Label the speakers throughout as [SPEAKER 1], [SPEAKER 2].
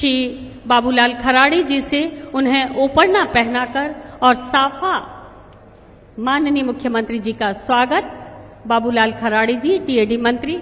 [SPEAKER 1] श्री बाबूलाल खराड़ी जी से उन्हें ओपरना पहनाकर और साफा माननीय मुख्यमंत्री जी का स्वागत। बाबूलाल खराड़ी जी, टीएडी मंत्री।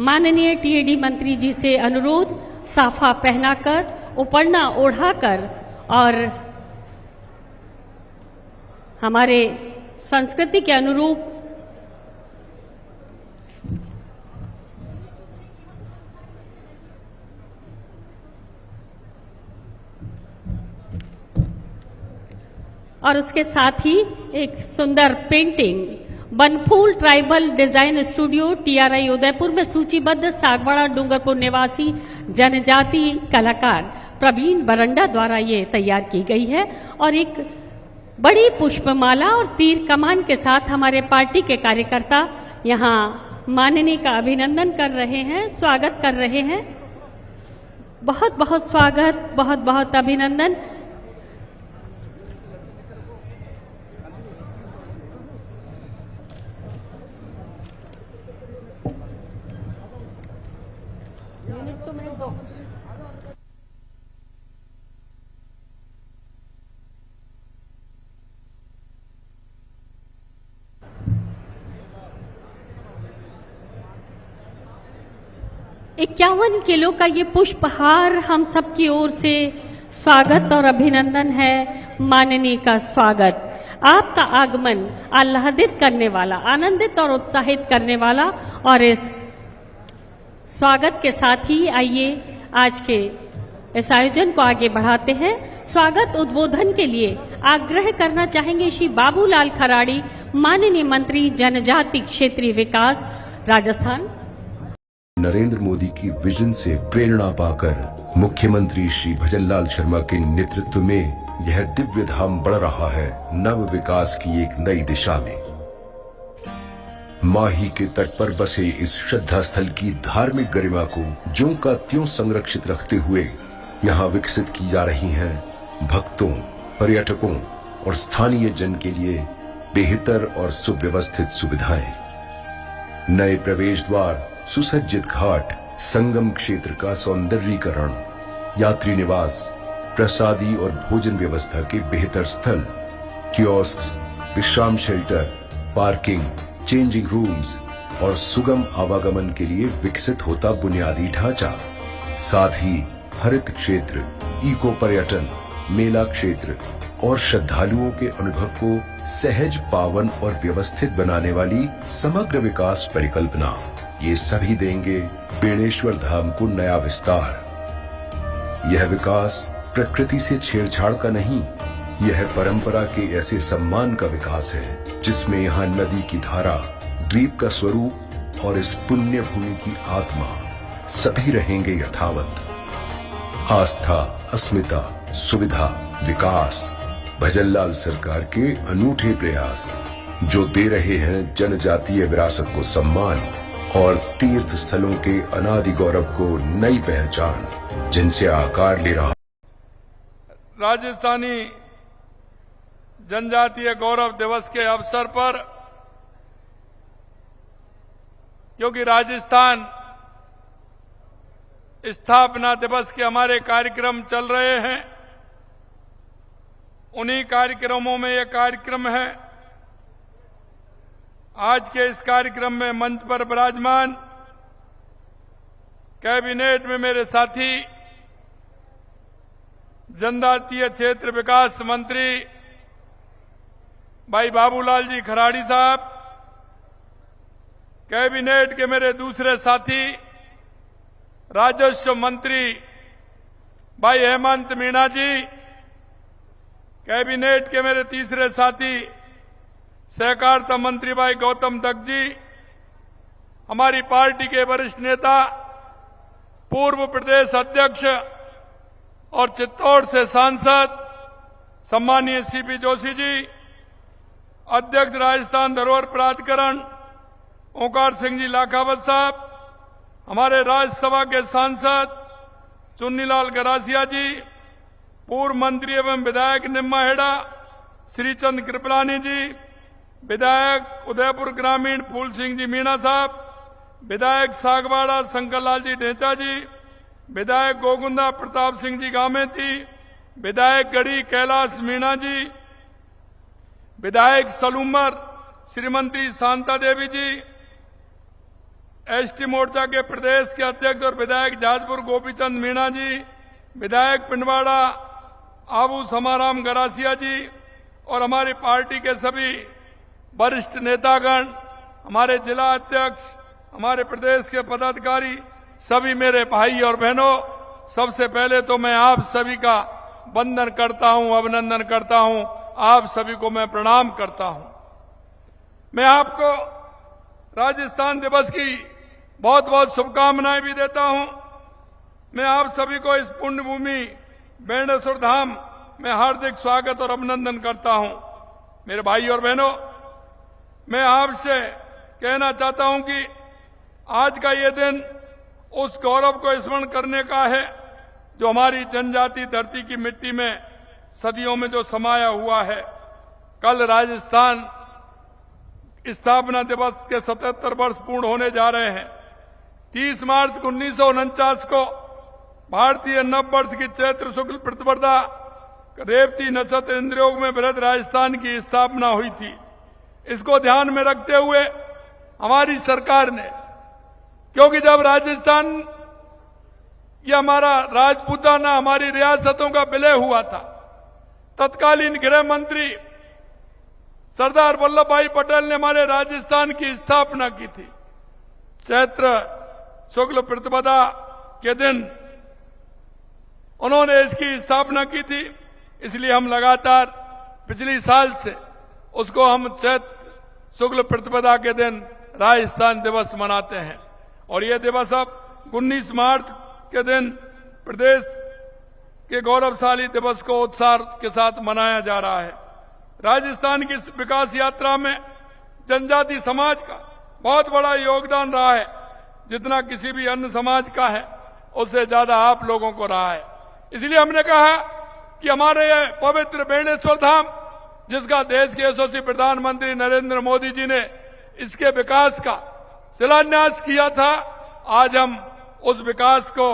[SPEAKER 1] माननीय टीएडी मंत्री जी से अनुरोध, साफा पहनाकर, उपरना ओढ़ाकर और हमारे संस्कृति के अनुरूप और उसके साथ ही एक सुंदर painting Banphool tribal design studio TRI Udaipur में सूचीबद्ध सागवाड़ा डूंगरपुर निवासी जनजाति कलाकार प्रवीण बरंडा द्वारा ये तैयार की गई है और एक बड़ी पुष्पमाला और तीर कमान के साथ हमारे पार्टी के कार्यकर्ता यहाँ माननीय का अभिनंदन कर रहे हैं, स्वागत कर रहे हैं। बहुत बहुत स्वागत, बहुत बहुत अभिनंदन। इक्यावन किलो का ये पुष्पहार हम सबकी ओर से स्वागत और अभिनंदन है। माननीय का स्वागत। आपका आगमन आह्लादित करने वाला, आनंदित और उत्साहित करने वाला और इस स्वागत के साथ ही आइए आज के इस आयोजन को आगे बढ़ाते हैं। स्वागत उद्बोधन के लिए आग्रह करना चाहेंगे श्री बाबूलाल खराड़ी, माननीय मंत्री जनजाति क्षेत्रीय विकास राजस्थान।
[SPEAKER 2] नरेंद्र मोदी की विजन से प्रेरणा पाकर मुख्यमंत्री श्री भजनलाल शर्मा के नेतृत्व में यह दिव्य धाम बढ़ रहा है नव विकास की एक नई दिशा में। माही के तट पर बसे इस श्रद्धा स्थल की धार्मिक गरिमा को ज्यों का त्यों संरक्षित रखते हुए यहाँ विकसित की जा रही हैं भक्तों, पर्यटकों और स्थानीय जन के लिए बेहतर और सुव्यवस्थित सुविधाएं। नए प्रवेश द्वार, सुसज्जित घाट, संगम क्षेत्र का सौंदर्यीकरण, यात्री निवास, प्रसादी और भोजन व्यवस्था के बेहतर स्थल, कियोस्क, विश्राम शेल्टर, पार्किंग, चेंजिंग रूम्स और सुगम आवागमन के लिए विकसित होता बुनियादी ढांचा, साथ ही हरित क्षेत्र, इको पर्यटन, मेला क्षेत्र और श्रद्धालुओं के अनुभव को सहज, पावन और व्यवस्थित बनाने वाली समग्र विकास परिकल्पना, ये सभी देंगे बेणेश्वर धाम को नया विस्तार। यह विकास प्रकृति से छेड़छाड़ का नहीं, यह परंपरा के ऐसे सम्मान का विकास है जिसमें यहाँ नदी की धारा, द्वीप का स्वरूप और इस पुण्य भूमि की आत्मा सभी रहेंगे यथावत। आस्था, अस्मिता, सुविधा, विकास, भजनलाल सरकार के अनूठे प्रयास जो दे रहे हैं जनजातीय विरासत को सम्मान और तीर्थ स्थलों के अनादि गौरव को नई पहचान, जिनसे आकार ले रहा।
[SPEAKER 3] राजस्थानी जनजातीय गौरव दिवस के अवसर पर, क्योंकि राजस्थान स्थापना दिवस के हमारे कार्यक्रम चल रहे हैं, उन्हीं कार्यक्रमों में यह कार्यक्रम है। आज के इस कार्यक्रम में मंच पर विराजमान कैबिनेट में मेरे साथी जनजातीय क्षेत्र विकास मंत्री भाई बाबूलाल जी खराड़ी साहब, कैबिनेट के मेरे दूसरे साथी राजस्व मंत्री भाई हेमंत मीणा जी, कैबिनेट के मेरे तीसरे साथी सहकारिता मंत्री भाई गौतम दत्त जी, हमारी पार्टी के वरिष्ठ नेता पूर्व प्रदेश अध्यक्ष और चित्तौड़ से सांसद सम्मानीय सीपी जोशी जी, अध्यक्ष राजस्थान धरोहर प्राधिकरण ओंकार सिंह जी लाखावत साहब, हमारे राज्यसभा के सांसद चुन्नीलाल गरासिया जी, पूर्व मंत्री एवं विधायक निम्मा हेड़ा, श्रीचंद कृपलानी जी, विधायक उदयपुर ग्रामीण फूल सिंह जी मीणा साहब, विधायक सागवाड़ा शंकरलाल जी ढेंचा जी, विधायक गोगुंदा प्रताप सिंह जी गामेती, विधायक गढ़ी कैलाश मीणा जी, विधायक सलूमर श्रीमती शांता देवी जी, एसटी मोर्चा के प्रदेश के अध्यक्ष और विधायक जाजपुर गोपीचंद मीणा जी, विधायक पिंडवाड़ा आबू समाराम गरासिया जी और हमारी पार्टी के सभी वरिष्ठ नेतागण, हमारे जिला अध्यक्ष, हमारे प्रदेश के पदाधिकारी, सभी मेरे भाई और बहनों, सबसे पहले तो मैं आप सभी का वंदन करता हूं, अभिनंदन करता हूं, आप सभी को मैं प्रणाम करता हूं। मैं आपको राजस्थान दिवस की बहुत बहुत शुभकामनाएं भी देता हूं। मैं आप सभी को इस पुण्य भूमि बेणेश्वर धाम में हार्दिक स्वागत और अभिनंदन करता हूं। मेरे भाई और बहनों, मैं आपसे कहना चाहता हूं कि आज का ये दिन उस गौरव को स्मरण करने का है जो हमारी जनजाति धरती की मिट्टी में सदियों में जो समाया हुआ है। कल राजस्थान स्थापना दिवस के 77 वर्ष पूर्ण होने जा रहे हैं। 30 मार्च 1949 को भारतीय नववर्ष की चैत्र शुक्ल प्रतिपदा रेवती नक्षत्र इंद्रयोग में बृहद राजस्थान की स्थापना हुई थी। इसको ध्यान में रखते हुए हमारी सरकार ने, क्योंकि जब राजस्थान ये हमारा राजपूताना हमारी रियासतों का विलय हुआ था, तत्कालीन गृह मंत्री सरदार वल्लभ भाई पटेल ने हमारे राजस्थान की स्थापना की थी। चैत्र शुक्ल प्रतिपदा के दिन उन्होंने इसकी स्थापना की थी। इसलिए हम लगातार पिछली साल से उसको हम चैत्र शुक्ल प्रतिपदा के दिन राजस्थान दिवस मनाते हैं। और ये दिवस अब 19 मार्च के दिन प्रदेश के गौरवशाली दिवस को उत्साह के साथ मनाया जा रहा है। राजस्थान की विकास यात्रा में जनजाति समाज का बहुत बड़ा योगदान रहा है। जितना किसी भी अन्य समाज का है उससे ज्यादा आप लोगों को रहा है। इसलिए हमने कहा कि हमारे ये पवित्र बेणेश्वर धाम, जिसका देश के यशस्वी प्रधानमंत्री नरेंद्र मोदी जी ने इसके विकास का शिलान्यास किया था, आज हम उस विकास को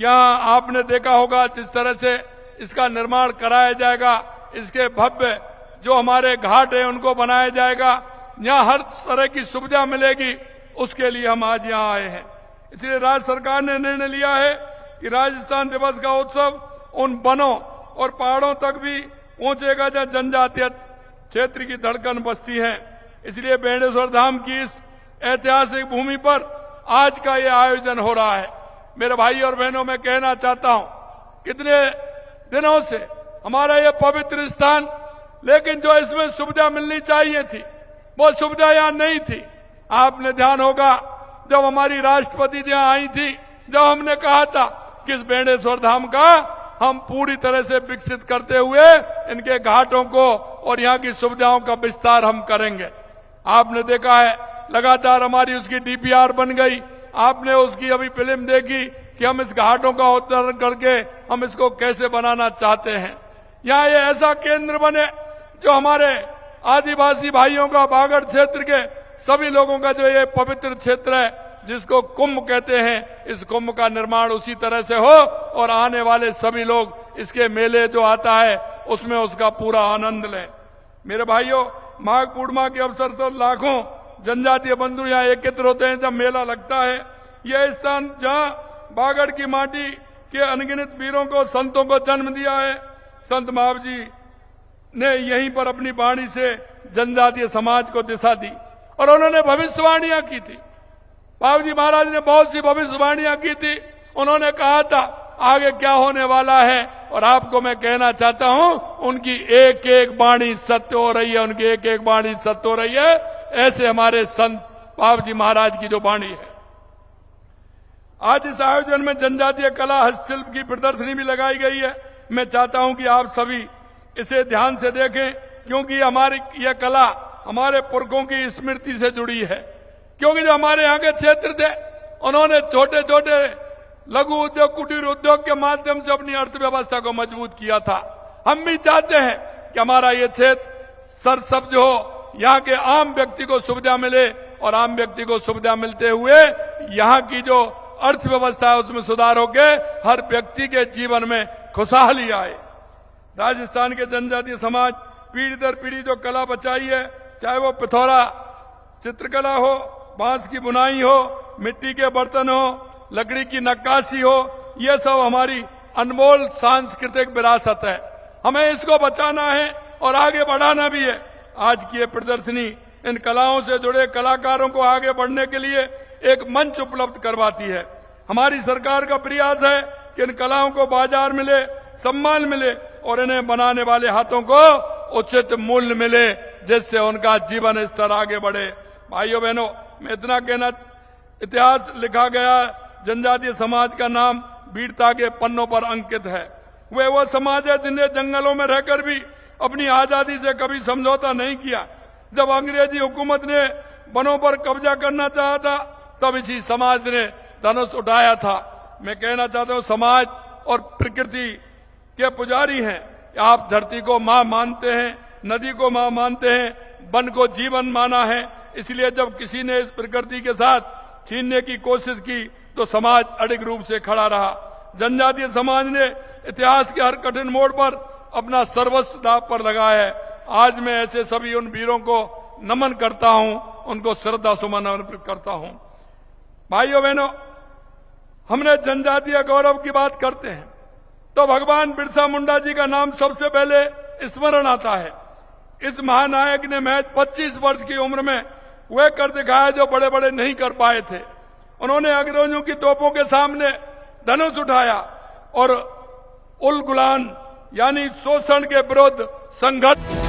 [SPEAKER 3] यहां आपने देखा होगा जिस तरह से इसका निर्माण कराया जाएगा, इसके भव्य जो हमारे घाट है उनको बनाया जाएगा, यहां हर तरह की सुविधा मिलेगी, उसके लिए हम आज यहां आए हैं। इसलिए राज्य सरकार ने निर्णय लिया है कि राजस्थान दिवस का उत्सव उन वनों और पहाड़ों तक भी पहुंचेगा जहां जनजातीय क्षेत्र की धड़कन बसती है। इसलिए बेणेश्वर धाम की इस ऐतिहासिक भूमि पर आज का ये आयोजन हो रहा है। मेरे भाई और बहनों, मैं कहना चाहता हूं, कितने दिनों से हमारा ये पवित्र स्थान, लेकिन जो इसमें सुविधा मिलनी चाहिए थी वो सुविधा यहां नहीं थी। आपने ध्यान होगा जब हमारी राष्ट्रपति जी यहां आई थी, जब हमने कहा था कि इस बेणेश्वर धाम का हम पूरी तरह से विकसित करते हुए इनके घाटों को और यहाँ की सुविधाओं का विस्तार हम करेंगे। आपने देखा है लगातार हमारी उसकी डीपीआर बन गई। आपने उसकी अभी फिल्म देखी कि हम इस घाटों का उद्धारण करके हम इसको कैसे बनाना चाहते हैं। यहाँ ये ऐसा केंद्र बने जो हमारे आदिवासी भाइयों का, बागड़ क्षेत्र के सभी लोगों का जो ये पवित्र क्षेत्र है जिसको कुंभ कहते हैं, इस कुंभ का निर्माण उसी तरह से हो और आने वाले सभी लोग इसके मेले जो आता है उसमें उसका पूरा आनंद लें। मेरे भाइयों, माघ पूर्णिमा के अवसर पर लाखों जनजातीय बंधु यहाँ एकत्र होते हैं जब मेला लगता है। यह स्थान जहाँ बागड़ की माटी के अनगिनत वीरों को, संतों को जन्म दिया है। संत महावीर जी ने यहीं पर अपनी वाणी से जनजातीय समाज को दिशा दी और उन्होंने भविष्यवाणियां की थी। बाबू जी महाराज ने बहुत सी भविष्यवाणियां की थी। उन्होंने कहा था आगे क्या होने वाला है, और आपको मैं कहना चाहता हूं उनकी एक एक वाणी सत्य हो रही है, उनकी एक एक वाणी सत्य हो रही है। ऐसे हमारे संत बाबू जी महाराज की जो वाणी है। आज इस आयोजन में जनजातीय कला हस्तशिल्प की प्रदर्शनी भी लगाई गई है। मैं चाहता हूं कि आप सभी इसे ध्यान से देखें, क्योंकि हमारी यह कला हमारे पुरखों की स्मृति से जुड़ी है। क्योंकि जो हमारे यहाँ के क्षेत्र थे उन्होंने छोटे छोटे लघु उद्योग, कुटीर उद्योग के माध्यम से अपनी अर्थव्यवस्था को मजबूत किया था। हम भी चाहते हैं कि हमारा ये क्षेत्र सरसब्ज हो, यहाँ के आम व्यक्ति को सुविधा मिले और आम व्यक्ति को सुविधा मिलते हुए यहाँ की जो अर्थव्यवस्था है उसमें सुधार होके हर व्यक्ति के जीवन में खुशहाली आए। राजस्थान के जनजातीय समाज पीढ़ी दर पीढ़ी जो कला बचाई है, चाहे वो पिथौरा चित्रकला हो, बांस की बुनाई हो, मिट्टी के बर्तन हो, लकड़ी की नक्काशी हो, ये सब हमारी अनमोल सांस्कृतिक विरासत है। हमें इसको बचाना है और आगे बढ़ाना भी है। आज की ये प्रदर्शनी इन कलाओं से जुड़े कलाकारों को आगे बढ़ने के लिए एक मंच उपलब्ध करवाती है। हमारी सरकार का प्रयास है कि इन कलाओं को बाजार मिले, सम्मान मिले और इन्हें बनाने वाले हाथों को उचित मूल्य मिले, जिससे उनका जीवन स्तर आगे बढ़े। भाइयों बहनों, मैं इतना कहना, इतिहास लिखा गया, जनजातीय समाज का नाम वीरता के पन्नों पर अंकित है। वे वो समाज है जिन्हें जंगलों में रहकर भी अपनी आजादी से कभी समझौता नहीं किया। जब अंग्रेजी हुकूमत ने वनों पर कब्जा करना चाहा था, तब इसी समाज ने धनुष उठाया था। मैं कहना चाहता हूं, समाज और प्रकृति के पुजारी हैं। आप धरती को मां मानते हैं, नदी को मां मानते हैं, वन को जीवन माना है। इसलिए जब किसी ने इस प्रकृति के साथ छीनने की कोशिश की तो समाज अडिग रूप से खड़ा रहा। जनजातीय समाज ने इतिहास के हर कठिन मोड़ पर अपना सर्वस्व दांव पर लगाया है। आज मैं ऐसे सभी उन वीरों को नमन करता हूं, उनको श्रद्धा सुमन अर्पित करता हूं। भाइयों बहनों, हमने जनजातीय गौरव की बात करते हैं तो भगवान बिरसा मुंडा जी का नाम सबसे पहले स्मरण आता है। इस महानायक ने महज 25 वर्ष की उम्र में वह कर दिखाया जो बड़े बड़े नहीं कर पाए थे। उन्होंने अंग्रेजों की तोपों के सामने धनुष उठाया और उल गुलान यानी शोषण के विरुद्ध संघर्ष